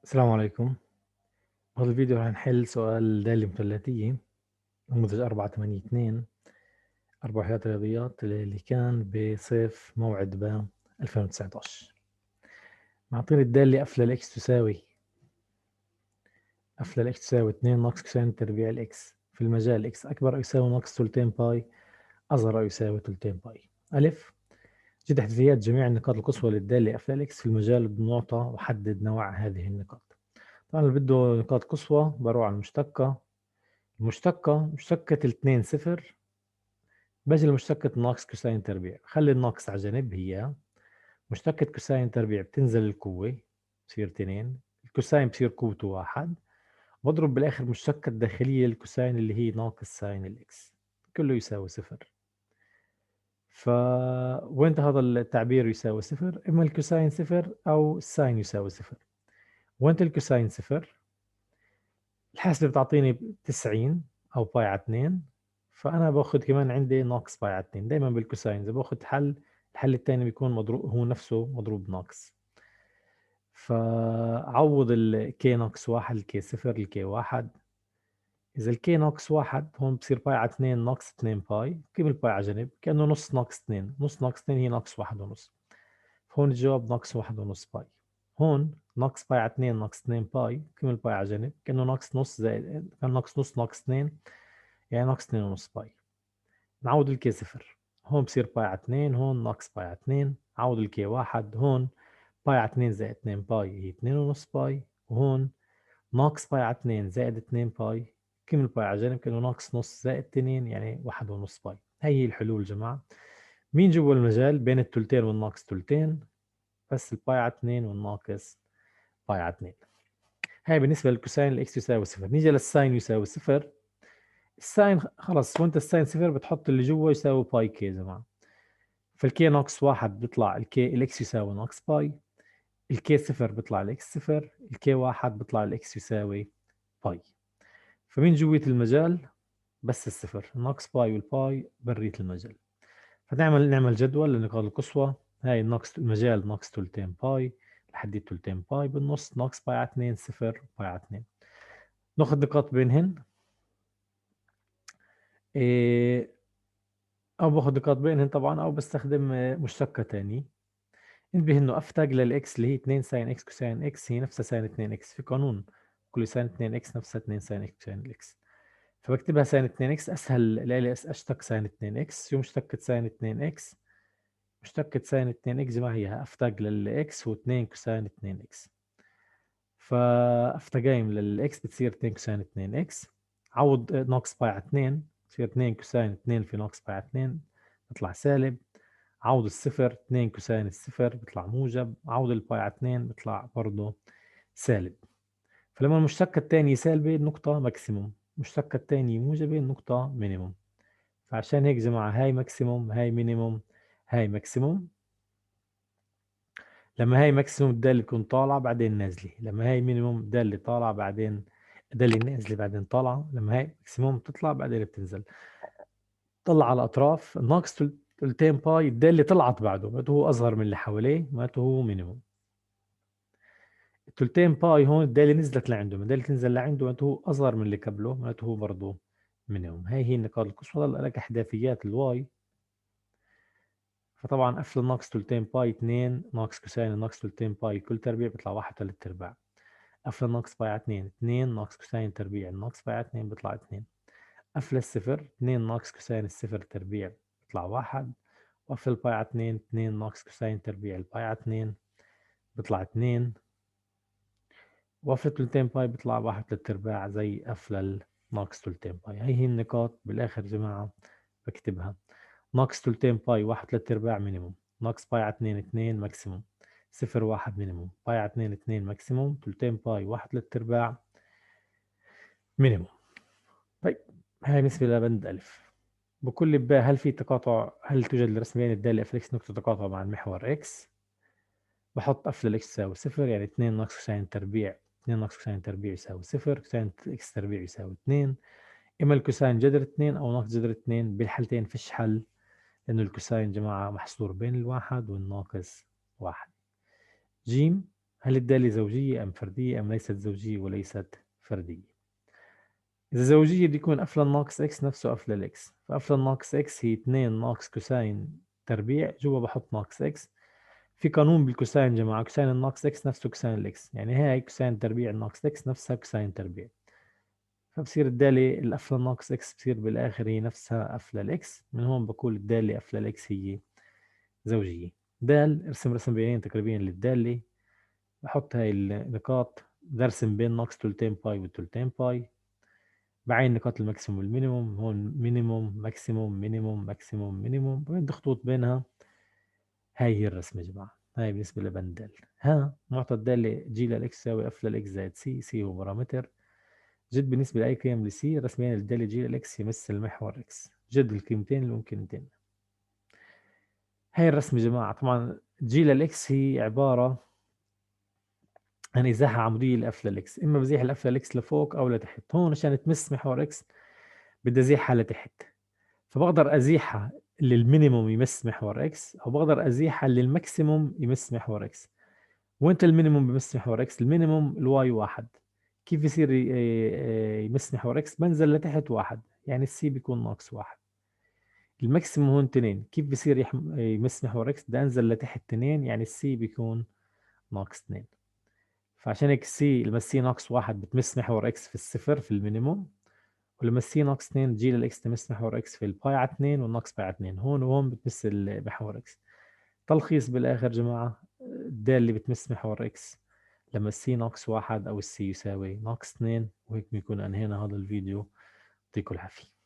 السلام عليكم. بهذا الفيديو رح نحل سؤال دالة مثلثية نموذج 482 4 وحدات رياضيات اللي كان بصيف موعد ب 2019. معطيني الدالة اف للإكس تساوي 2 ناقص كوساين تربيع الإكس في المجال إكس أكبر أو يساوي ناقص ثلثين باي أصغر أو يساوي ثلثين باي. ألف، جد تحديثيات جميع النقاط القصوى للدالة اف للإكس في المجال بنعطى وحدد نوع هذه النقاط. طبعا اللي بده نقاط قصوى بروح على مشتقة الاتنين صفر، باجي لمشتقة ناقص كوساين تربيع، خلي الناقص على جنب، هي مشتقة كوساين تربيع بتنزل القوة بصير 2، الكوساين بصير قوته 1، بضرب بالآخر مشتقة الداخلية للكوساين اللي هي ناقص ساين الإكس، كله يساوي صفر. فوين هذا التعبير يساوي صفر؟ إما الكوساين صفر أو الساين يساوي صفر. وين الكوساين صفر؟ الحاسبة بتعطيني 90 أو باي على 2، فأنا باخذ كمان عندي ناقص باي على 2. دايما بالكوساين إذا باخذ الحل الثاني بيكون مضروب، هو نفسه مضروب ناقص. فعوض الكي ناقص 1 الكي صفر الكي 1. إذا الكي ناقص 1 هون بصير باي على 2 ناقص 2 باي، كيف الباي على جنب؟ كأنه نص ناقص 2، نص ناقص 2 هي ناقص 1 ونص، هون الجواب ناقص 1 ونص باي. هون ناقص باي على 2 ناقص 2 باي، كم الباي على جنب؟ كأنه ناقص نص زائد، كان ناقص نص ناقص 2 يعني ناقص 2 ونص باي. نعوض الكي صفر، هون بصير باي على 2، هون ناقص باي على 2، عوض الكي 1، هون باي على 2 زائد 2 باي هي 2 ونص باي، وهون ناقص باي على 2 زائد 2 باي، كم الباي على جنب؟ كأنه ناقص نص زائد 2 يعني 1 ونص باي. هي الحلول جماعة. مين جوا المجال بين التلتين والناقص تلتين؟ بس الباي على 2 والناقص باي على 2. هاي بالنسبة للكوساين الاكس يساوي صفر. نيجي للساين يساوي صفر. الساين خلص، وانت الساين صفر بتحط اللي جوا يساوي باي كي يا جماعة. فالكي ناقص 1 بيطلع الكي الاكس يساوي ناقص باي، الكي صفر بيطلع الاكس صفر، الكي 1 بيطلع الاكس يساوي باي. فمين جوية المجال؟ بس الصفر، ناقص باي والباي برية المجال. نعمل جدول للنقاط القصوى. هاي ناقص المجال ناقص تلتين باي لحد تلتين باي، بالنص ناقص باي على 2 صفر باي على 2. ناخذ نقاط بينهن، إيه، او باخذ نقاط بينهن طبعا، او بستخدم مشتقة تاني. انتبه انه افتق للاكس اللي هي 2 ساين اكس كوساين اكس هي نفسها ساين 2 اكس، في قانون كل ساين 2 اكس نفسها 2 ساين اكس كوساين الاكس. فبكتبها ساين 2 اكس اسهل لي، اشتق ساين 2 اكس. شو مشتقة ساين 2 اكس؟ مشتقة ساين 2 اكس جماعة هي افتق للاكس هو 2 كوساين 2 اكس. فافتقايم للاكس بتصير 2 كوساين 2 اكس، عوض ناقص باي على 2 بصير 2 كوساين 2 في ناقص باي على 2 بيطلع سالب، عوض الصفر 2 كوساين الصفر بيطلع موجب، عوض الباي على 2 بيطلع برضه سالب. فلما المشتقة الثانية سالبة النقطة ماكسيموم، المشتقة الثانية موجبة النقطة مينيموم. فعشان هيك جماعة هاي ماكسيموم هاي مينيموم هاي ماكسيموم. لما هاي ماكسيموم الدالة تكون طالعة بعدين نازلة، لما هاي مينيموم الدالة طالعة بعدين الدالة نازلة بعدين طالعة، لما هاي ماكسيموم تطلع بعدين بتنزل. طلع على الأطراف ناقص تلتين باي الدالة طلعت بعده، معناته هو أصغر من اللي حواليه، معناته هو مينيموم. التلتين باي هون الدالة نزلت لعنده، ما الدالة تنزل لعنده معناته هو أصغر من اللي قبله، معناته هو برضه مينيموم. هي النقاط القصوى. ضل لك إحداثيات الواي. فطبعا قفل ناقص تلتين باي 2 ناقص كوساين ناقص تلتين باي كل تربيع بيطلع 1 تلت ارباع. قفل ناقص باي على 2 2 ناقص كوساين تربيع ناقص باي على 2 بيطلع 2. قفل الصفر 2 ناقص كوساين الصفر تربيع بيطلع 1. وقفل باي على 2 2 ناقص كوساين تربيع الباي على 2 بيطلع 2. وقفل تلتين باي بيطلع 1 تلت ارباع زي قفل ناقص تلتين باي. هي النقاط بالآخر جماعة بكتبها. ناقص تلتين باي 1 تلت ارباع مينيموم، ناقص باي على 2 2 ماكسيموم، صفر 1 مينيموم، باي على 2 2 ماكسيموم، تلتين باي 1 تلت ارباع مينيموم. طيب، هاي بالنسبة لبند ألف. بكل باء، هل في تقاطع؟ هل توجد الرسم بين الدالة اف اكس نقطة تقاطع مع المحور اكس؟ بحط اف للاكس تساوي صفر، يعني 2 ناقص كوساين تربيع 2 ناقص كوساين تربيع يساوي صفر، كوساين اكس تربيع يساوي 2. اما الكوساين جذر 2 او ناقص جذر 2، بالحالتين فيش حل، لأنه الكوساين جماعة محصور بين الواحد والناقص واحد. جيم، هل الدالة زوجية أم فردية أم ليست زوجية وليست فردية؟ إذا زوجية بده يكون أف للناقص إكس نفسه أف للإكس، فأف للناقص إكس هي 2 ناقص كوساين تربيع، جوا بحط ناقص إكس. في قانون بالكوساين جماعة، كوساين الناقص إكس نفسه كوساين الإكس، يعني هاي كوساين تربيع الناقص إكس نفسها كوساين تربيع. فبصير الدالة الأف للناقص إكس بصير بالآخر هي نفسها أف للإكس، من هون بقول الدالة أف للإكس هي زوجية. دال ارسم رسم بيانين تقريبيا للدالة، بحط هاي النقاط، برسم بين ناقص تلتين باي وتلتين باي، بعين نقاط الماكسيموم والمينيموم، هون مينيموم ماكسيموم مينيموم ماكسيموم مينيموم، بدي خطوط بينها. هاي هي الرسمة يا جماعة، هاي بالنسبة لبند دال. ها معطى الدالة جي للإكس يساوي اف للإكس زائد سي، سي هو بارامتر. جد بالنسبة لأي قيم لسي رسميا الدالة جي للإكس يمثل محور إكس، جد القيمتين الممكنتين. هاي الرسمة يا جماعة، طبعا جي للإكس هي عبارة عن إزاحة عمودية لأف للإكس، إما بزيح الأف للإكس لفوق أو لتحت. هون عشان تمس محور إكس بدي أزيحها لتحت، فبقدر أزيحها للمينيموم يمس محور إكس، أو بقدر أزيحها للماكسيموم يمس محور إكس. وانت المينيموم بيمس محور اكس، المينيموم الواي واحد. كيف يصير يمس محور اكس؟ بنزل لتحت واحد، يعني السي بيكون ناقص واحد. الماكسيموم هون اثنين، كيف بصير يمس محور اكس؟ بدي انزل لتحت اثنين، يعني السي بيكون ناقص اثنين. فعشان هيك السي لما السي ناقص واحد بتمس محور اكس في الصفر في المينيموم، ولما السي ناقص اثنين تجي للاكس تمس محور اكس في الباي على اثنين والناقص باي على اثنين، هون وهون بتمس محور اكس. تلخيص بالآخر جماعة، الدالة اللي بتمس محور إكس لما السي ناقص واحد أو السي يساوي ناقص اثنين. وهيك بيكون أنهينا هذا الفيديو. يعطيكم العافية.